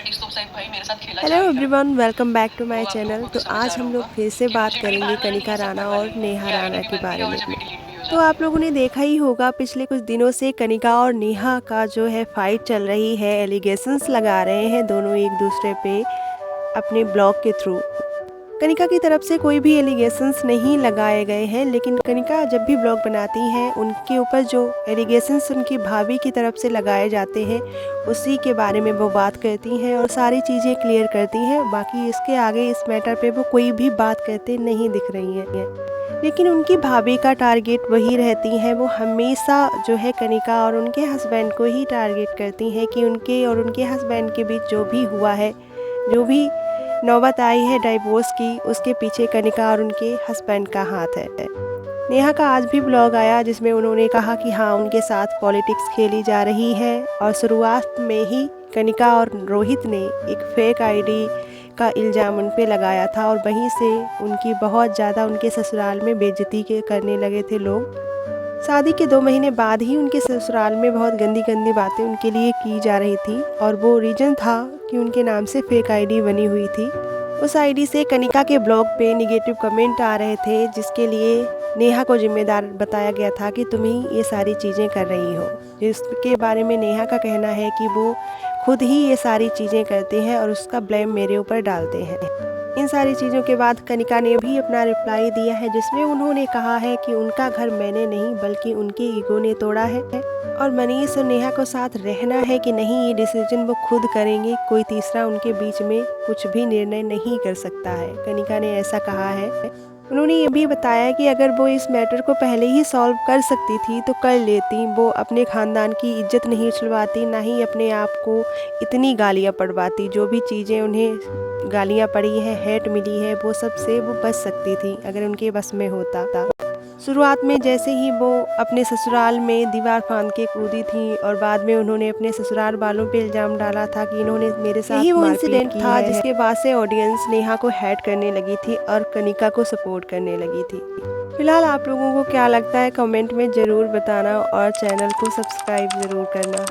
Hello everyone, welcome back to my channel. तो आज हम लोग फिर से बात करेंगे कनिका राणा और नेहा राणा के बारे में। तो आप लोगों ने देखा ही होगा, पिछले कुछ दिनों से कनिका और नेहा का जो है फाइट चल रही है। एलिगेशंस लगा रहे हैं दोनों एक दूसरे पे अपने ब्लॉग के थ्रू। कनिका की तरफ से कोई भी एलिगेशंस नहीं लगाए गए हैं, लेकिन कनिका जब भी ब्लॉग बनाती हैं उनके ऊपर जो एलिगेशंस उनकी भाभी की तरफ से लगाए जाते हैं उसी के बारे में वो बात करती हैं और सारी चीज़ें क्लियर करती हैं। बाकी इसके आगे इस मैटर पे वो कोई भी बात करते नहीं दिख रही हैं। लेकिन उनकी भाभी का टारगेट वही रहती हैं, वो हमेशा जो है कनिका और उनके हस्बैंड को ही टारगेट करती हैं कि उनके और उनके हस्बैंड के बीच जो भी हुआ है, जो भी नौबत आई है डाइवोर्स की, उसके पीछे कनिका और उनके हस्बैंड का हाथ है। नेहा का आज भी ब्लॉग आया जिसमें उन्होंने कहा कि हाँ, उनके साथ पॉलिटिक्स खेली जा रही है और शुरुआत में ही कनिका और रोहित ने एक फेक आईडी का इल्ज़ाम उन पे लगाया था और वहीं से उनकी बहुत ज़्यादा उनके ससुराल में बेइज्जती के करने लगे थे लोग। शादी के 2 महीने बाद ही उनके ससुराल में बहुत गंदी गंदी बातें उनके लिए की जा रही थी और वो रीज़न था कि उनके नाम से फेक आईडी बनी हुई थी। उस आईडी से कनिका के ब्लॉग पे नेगेटिव कमेंट आ रहे थे, जिसके लिए नेहा को जिम्मेदार बताया गया था कि तुम ही ये सारी चीज़ें कर रही हो। जिसके बारे में नेहा का कहना है कि वो खुद ही ये सारी चीज़ें करते हैं और उसका ब्लेम मेरे ऊपर डालते हैं। इन सारी चीज़ों के बाद कनिका ने भी अपना रिप्लाई दिया है, जिसमें उन्होंने कहा है कि उनका घर मैंने नहीं बल्कि उनके ईगो ने तोड़ा है और मनीष और नेहा को साथ रहना है कि नहीं, ये डिसीजन वो खुद करेंगे। कोई तीसरा उनके बीच में कुछ भी निर्णय नहीं कर सकता है, कनिका ने ऐसा कहा है। उन्होंने ये भी बताया कि अगर वो इस मैटर को पहले ही सॉल्व कर सकती थी तो कर लेती। वो अपने ख़ानदान की इज्जत नहीं छुड़वाती, ना ही अपने आप को इतनी गालियाँ पड़वाती। जो भी चीज़ें उन्हें गालियाँ पड़ी हैं, हेट मिली है, वो सब से वो बच सकती थी अगर उनके बस में होता। शुरुआत में जैसे ही वो अपने ससुराल में दीवार फांद के कूदी थी और बाद में उन्होंने अपने ससुराल वालों पे इल्ज़ाम डाला था कि इन्होंने मेरे साथ यही वो इंसिडेंट था जिसके बाद से ऑडियंस नेहा को हेट करने लगी थी और कनिका को सपोर्ट करने लगी थी। फिलहाल आप लोगों को क्या लगता है कमेंट में ज़रूर बताना और चैनल को सब्सक्राइब ज़रूर करना।